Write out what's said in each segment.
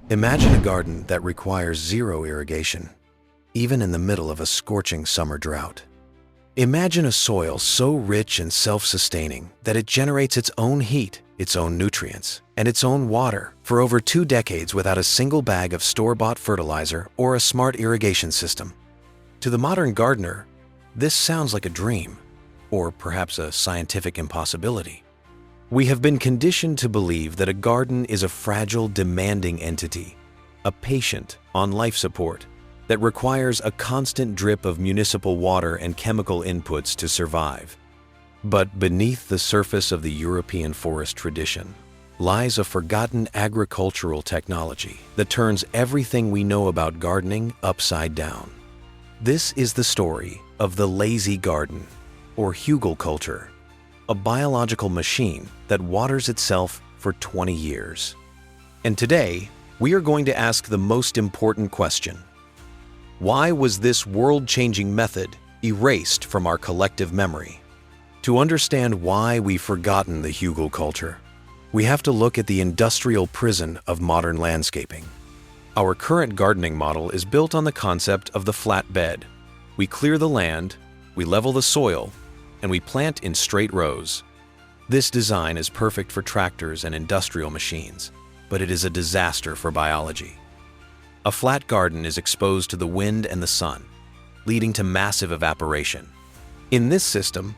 Imagine a garden that requires zero irrigation, even in the middle of a scorching summer drought. Imagine a soil so rich and self-sustaining that it generates its own heat, its own nutrients, and its own water for over 2 decades without a single bag of store-bought fertilizer or a smart irrigation system. To the modern gardener, this sounds like a dream, or perhaps a scientific impossibility. We have been conditioned to believe that a garden is a fragile, demanding entity, a patient on life support that requires a constant drip of municipal water and chemical inputs to survive. But beneath the surface of the European forest tradition lies a forgotten agricultural technology that turns everything we know about gardening upside down. This is the story of the lazy garden, or hugelkultur, a biological machine that waters itself for 20 years. And today, we are going to ask the most important question. Why was this world-changing method erased from our collective memory? To understand why we've forgotten the hugelkultur, we have to look at the industrial prison of modern landscaping. Our current gardening model is built on the concept of the flat bed. We clear the land, we level the soil, and we plant in straight rows. This design is perfect for tractors and industrial machines, but it is a disaster for biology. A flat garden is exposed to the wind and the sun, leading to massive evaporation. In this system,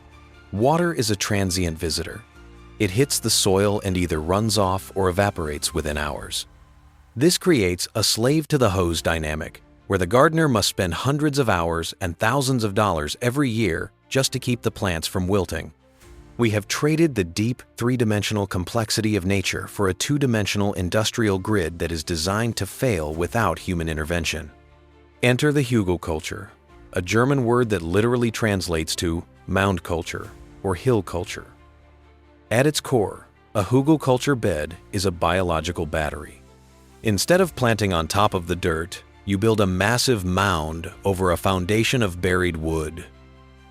water is a transient visitor. It hits the soil and either runs off or evaporates within hours. This creates a slave-to-the-hose dynamic, where the gardener must spend hundreds of hours and thousands of dollars every year just to keep the plants from wilting. We have traded the deep, three-dimensional complexity of nature for a two-dimensional industrial grid that is designed to fail without human intervention. Enter the hugelkultur, a German word that literally translates to mound culture or hill culture. At its core, a hugelkultur bed is a biological battery. Instead of planting on top of the dirt, you build a massive mound over a foundation of buried wood.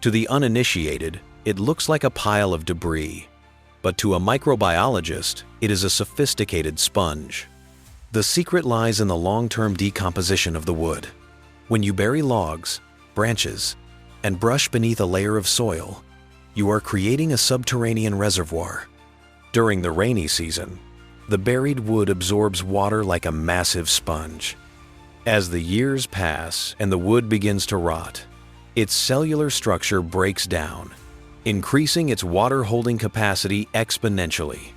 To the uninitiated, it looks like a pile of debris, but to a microbiologist, it is a sophisticated sponge. The secret lies in the long-term decomposition of the wood. When you bury logs, branches, and brush beneath a layer of soil, you are creating a subterranean reservoir. During the rainy season, the buried wood absorbs water like a massive sponge. As the years pass and the wood begins to rot, its cellular structure breaks down, increasing its water-holding capacity exponentially.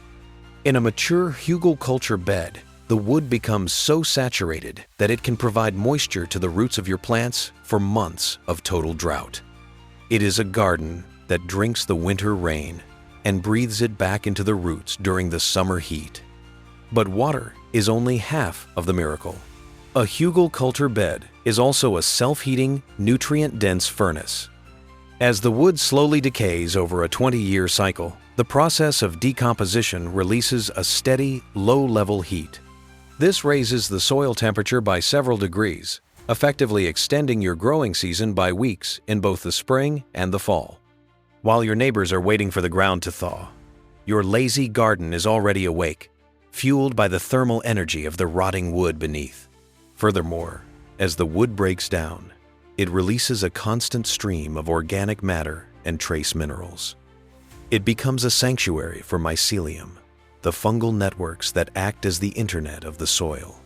In a mature hugelkultur bed, the wood becomes so saturated that it can provide moisture to the roots of your plants for months of total drought. It is a garden that drinks the winter rain and breathes it back into the roots during the summer heat. But water is only half of the miracle. A hugelkultur bed is also a self-heating, nutrient-dense furnace. As the wood slowly decays over a 20-year cycle, the process of decomposition releases a steady, low-level heat. This raises the soil temperature by several degrees, effectively extending your growing season by weeks in both the spring and the fall. While your neighbors are waiting for the ground to thaw, your lazy garden is already awake, fueled by the thermal energy of the rotting wood beneath. Furthermore, as the wood breaks down, it releases a constant stream of organic matter and trace minerals. It becomes a sanctuary for mycelium, the fungal networks that act as the internet of the soil.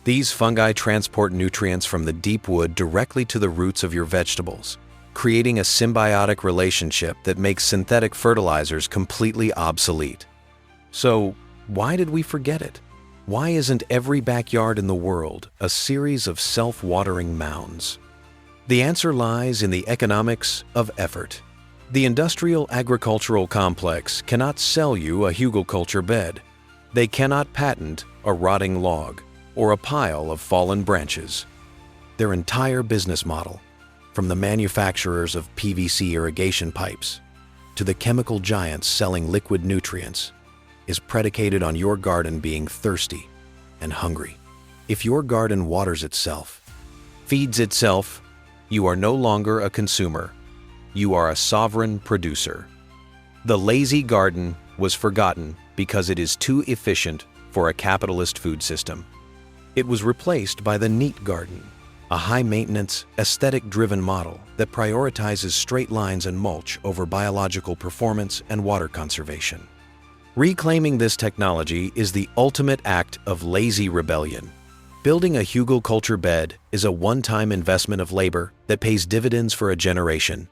These fungi transport nutrients from the deep wood directly to the roots of your vegetables, creating a symbiotic relationship that makes synthetic fertilizers completely obsolete. So, why did we forget it? Why isn't every backyard in the world a series of self-watering mounds? The answer lies in the economics of effort. The industrial agricultural complex cannot sell you a hugelkultur bed. They cannot patent a rotting log or a pile of fallen branches. Their entire business model, from the manufacturers of PVC irrigation pipes to the chemical giants selling liquid nutrients, is predicated on your garden being thirsty and hungry. If your garden waters itself, feeds itself, you are no longer a consumer. You are a sovereign producer. The lazy garden was forgotten because it is too efficient for a capitalist food system. It was replaced by the neat garden, a high-maintenance, aesthetic-driven model that prioritizes straight lines and mulch over biological performance and water conservation. Reclaiming this technology is the ultimate act of lazy rebellion. Building a hugelkultur bed is a one-time investment of labor that pays dividends for a generation.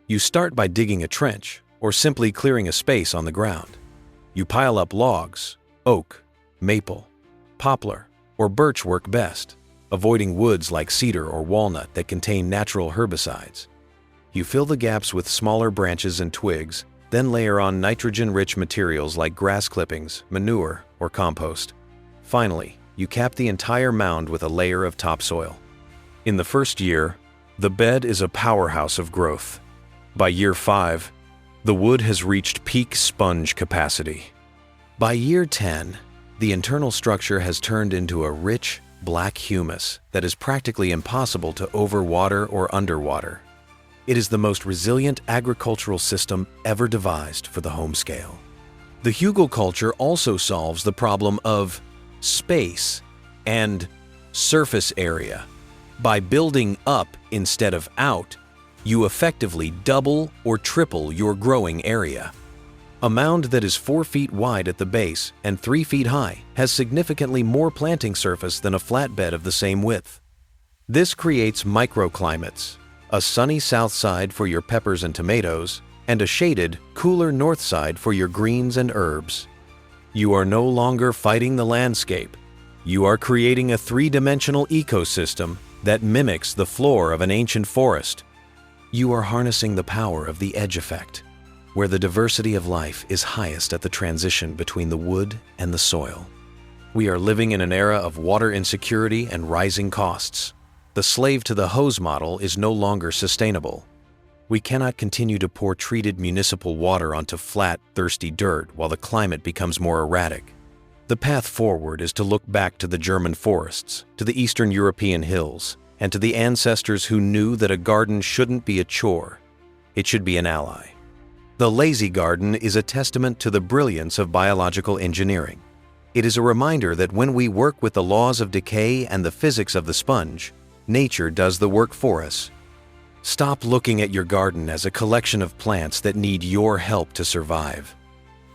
You start by digging a trench or simply clearing a space on the ground. You pile up logs, oak, maple, poplar, or birch work best, avoiding woods like cedar or walnut that contain natural herbicides. You fill the gaps with smaller branches and twigs, then layer on nitrogen-rich materials like grass clippings, manure, or compost. Finally, you cap the entire mound with a layer of topsoil. In the first year, the bed is a powerhouse of growth. By year 5, the wood has reached peak sponge capacity. By year 10, the internal structure has turned into a rich, black humus that is practically impossible to overwater or underwater. It is the most resilient agricultural system ever devised for the home scale. The hugelkultur also solves the problem of space and surface area. By building up instead of out, you effectively double or triple your growing area. A mound that is 4 feet wide at the base and 3 feet high has significantly more planting surface than a flat bed of the same width. This creates microclimates, a sunny south side for your peppers and tomatoes, and a shaded, cooler north side for your greens and herbs. You are no longer fighting the landscape. You are creating a 3-dimensional ecosystem that mimics the floor of an ancient forest. You are harnessing the power of the edge effect, where the diversity of life is highest at the transition between the wood and the soil. We are living in an era of water insecurity and rising costs. The slave to the hose model is no longer sustainable. We cannot continue to pour treated municipal water onto flat, thirsty dirt while the climate becomes more erratic. The path forward is to look back to the German forests, to the Eastern European hills, and to the ancestors who knew that a garden shouldn't be a chore. It should be an ally. The lazy garden is a testament to the brilliance of biological engineering. It is a reminder that when we work with the laws of decay and the physics of the sponge, nature does the work for us. Stop looking at your garden as a collection of plants that need your help to survive.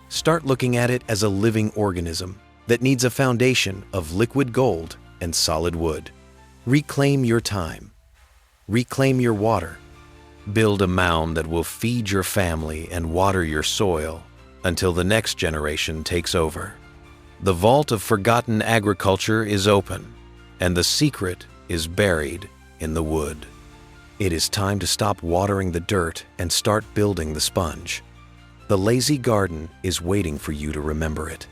Start looking at it as a living organism that needs a foundation of liquid gold and solid wood. Reclaim your time. Reclaim your water. Build a mound that will feed your family and water your soil until the next generation takes over. The vault of forgotten agriculture is open, and the secret is buried in the wood. It is time to stop watering the dirt and start building the sponge. The lazy garden is waiting for you to remember it.